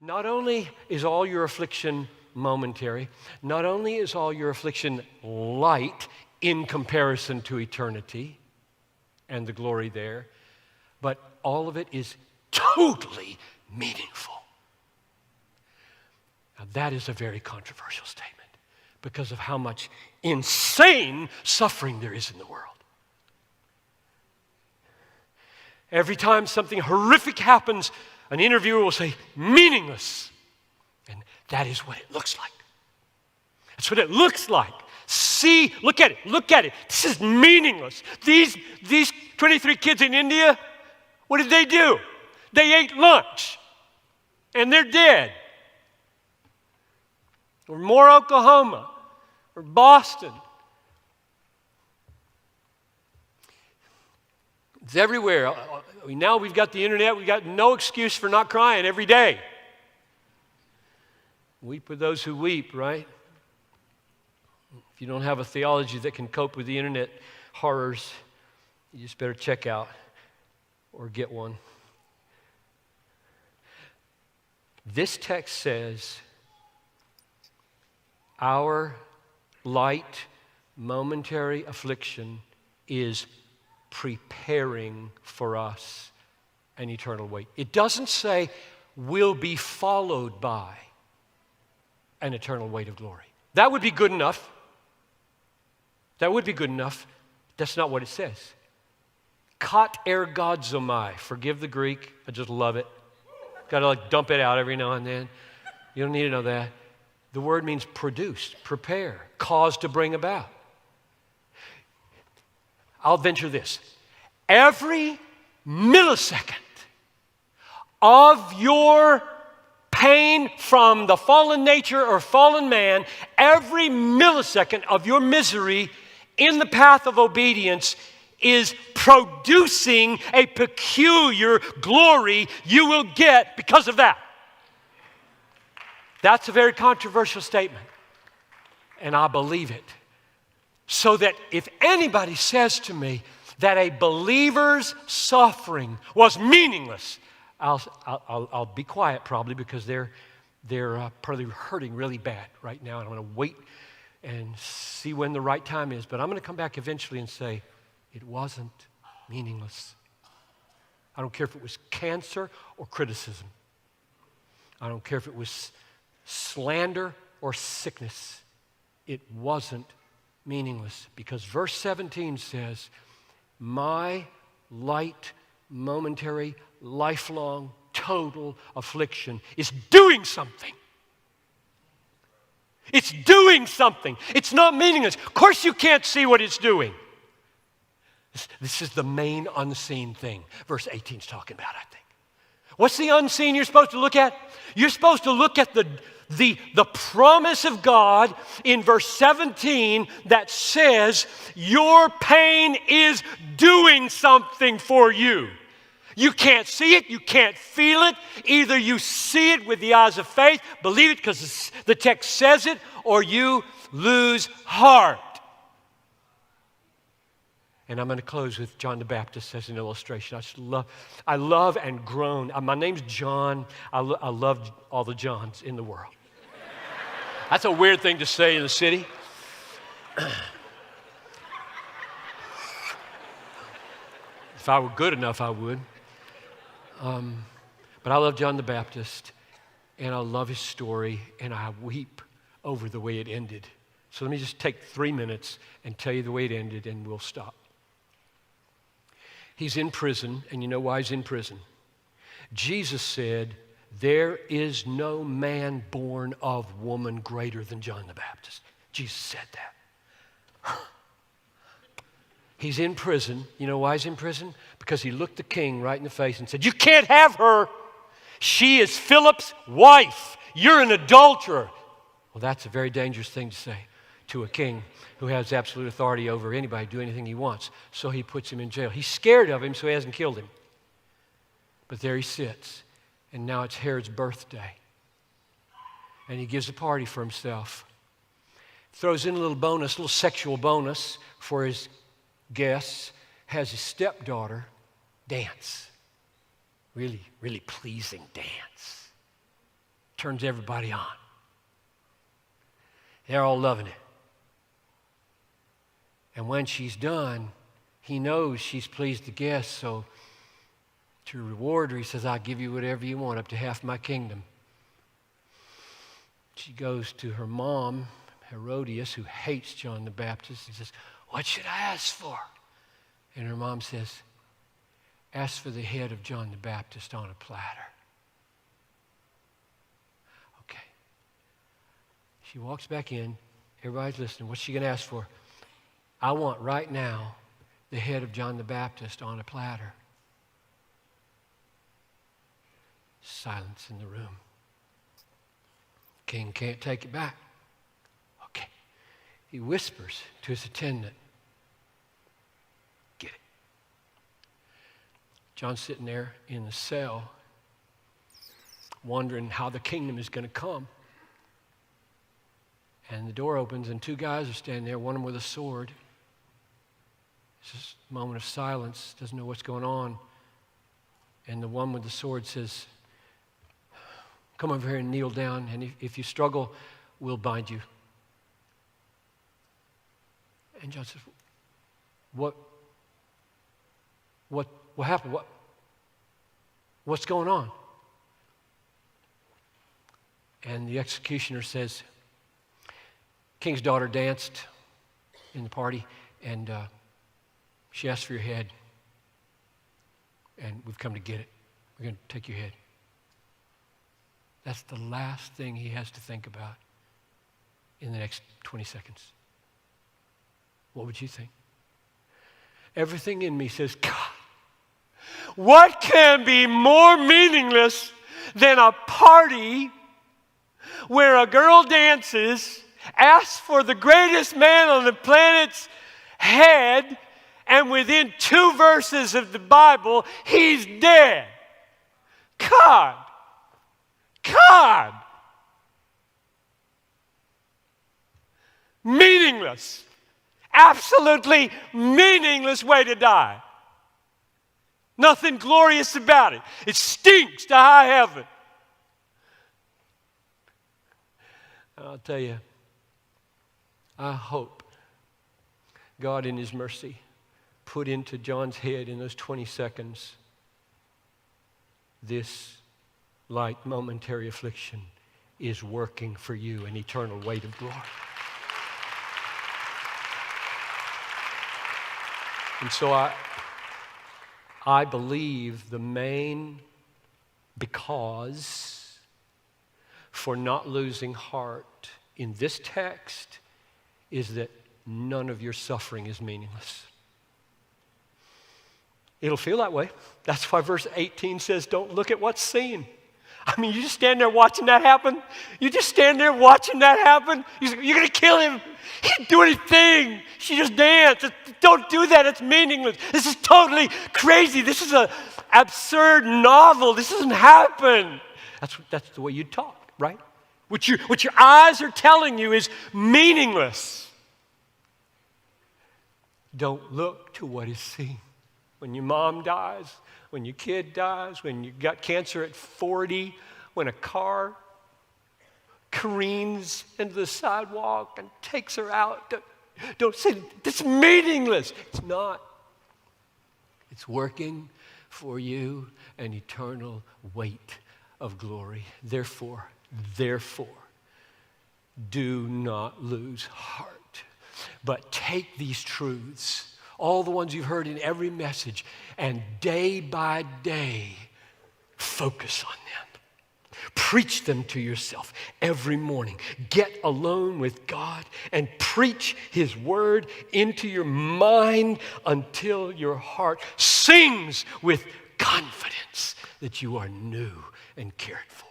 Not only is all your affliction momentary, not only is all your affliction light in comparison to eternity and the glory there, but all of it is totally meaningful. Now that is a very controversial statement because of how much insane suffering there is in the world. Every time something horrific happens, an interviewer will say, meaningless. And that is what it looks like. That's what it looks like. See, look at it. This is meaningless. These 23 kids in India, what did they do? They ate lunch, and they're dead. Or Moore, Oklahoma, or Boston. It's everywhere. Now we've got the internet. We've got no excuse for not crying every day. Weep with those who weep, right? If you don't have a theology that can cope with the internet horrors, you just better check out or get one. This text says, our light, momentary affliction is preparing for us an eternal weight. It doesn't say will be followed by an eternal weight of glory. That would be good enough. That would be good enough. That's not what it says. Kat ergodzomai. Forgive the Greek. I just love it. Got to dump it out every now and then. You don't need to know that. The word means produce, prepare, cause to bring about. I'll venture this. Every millisecond of your pain from the fallen nature or fallen man, every millisecond of your misery in the path of obedience is producing a peculiar glory you will get because of that. That's a very controversial statement, and I believe it. So that if anybody says to me that a believer's suffering was meaningless, I'll be quiet probably because they're probably hurting really bad right now, and I'm going to wait and see when the right time is. But I'm going to come back eventually and say, it wasn't meaningless. I don't care if it was cancer or criticism. I don't care if it was slander or sickness. It wasn't meaningless because verse 17 says, my light, momentary, lifelong, total affliction is doing something. It's doing something. It's not meaningless. Of course you can't see what it's doing. This is the main unseen thing verse 18 is talking about, I think. What's the unseen you're supposed to look at? You're supposed to look at the promise of God in verse 17 that says your pain is doing something for you. You can't see it, you can't feel it. Either you see it with the eyes of faith, believe it because the text says it, or you lose heart. And I'm going to close with John the Baptist as an illustration. I love and groan. My name's John. I love all the Johns in the world. That's a weird thing to say in the city. If I were good enough, I would. But I love John the Baptist, and I love his story, and I weep over the way it ended. So let me just take 3 minutes and tell you the way it ended, and we'll stop. He's in prison, and you know why he's in prison. Jesus said, there is no man born of woman greater than John the Baptist. Jesus said that. He's in prison. You know why he's in prison? Because he looked the king right in the face and said, you can't have her. She is Philip's wife. You're an adulterer. Well, that's a very dangerous thing to say to a king who has absolute authority over anybody to do anything he wants. So he puts him in jail. He's scared of him, so he hasn't killed him. But there he sits, and now it's Herod's birthday. And he gives a party for himself. Throws in a little bonus, a little sexual bonus for his guests. Has his stepdaughter dance. Really, really pleasing dance. turns everybody on. They're all loving it. And when she's done, he knows she's pleased the guests, so to reward her, he says, I'll give you whatever you want, up to half my kingdom. She goes to her mom, Herodias, who hates John the Baptist, and says, what should I ask for? And her mom says, ask for the head of John the Baptist on a platter. Okay. She walks back in. Everybody's listening. What's she going to ask for? I want right now the head of John the Baptist on a platter. Silence in the room. King can't take it back. Okay. He whispers to his attendant, get it. John's sitting there in the cell, wondering how the kingdom is going to come. And the door opens, and two guys are standing there, one of them with a sword. It's just a moment of silence, doesn't know what's going on. And the one with the sword says, come over here and kneel down, and if you struggle, we'll bind you. And John says, what happened? What's going on? And the executioner says, King's daughter danced in the party, and she asked for your head, and we've come to get it. We're going to take your head. That's the last thing he has to think about in the next 20 seconds. What would you think? Everything in me says, God, what can be more meaningless than a party where a girl dances, asks for the greatest man on the planet's head, and within 2 verses of the Bible, he's dead? God! Meaningless. Absolutely meaningless way to die. Nothing glorious about it. It stinks to high heaven. I'll tell you, I hope God in his mercy put into John's head in those 20 seconds this light momentary affliction is working for you an eternal weight of glory. And so I believe the main because for not losing heart in this text is that none of your suffering is meaningless. It'll feel that way. That's why verse 18 says, don't look at what's seen. I mean, you just stand there watching that happen. You just stand there watching that happen. You're going to kill him. He didn't do anything. She just danced. Don't do that. It's meaningless. This is totally crazy. This is an absurd novel. This doesn't happen. That's the way you talk, right? What your eyes are telling you is meaningless. Don't look to what is seen. When your mom dies, when your kid dies, when you got cancer at 40, when a car careens into the sidewalk and takes her out, don't say, that's meaningless. It's not. It's working for you an eternal weight of glory. Therefore, do not lose heart, but take these truths, all the ones you've heard in every message, and day by day, focus on them. Preach them to yourself every morning. Get alone with God and preach his word into your mind until your heart sings with confidence that you are new and cared for.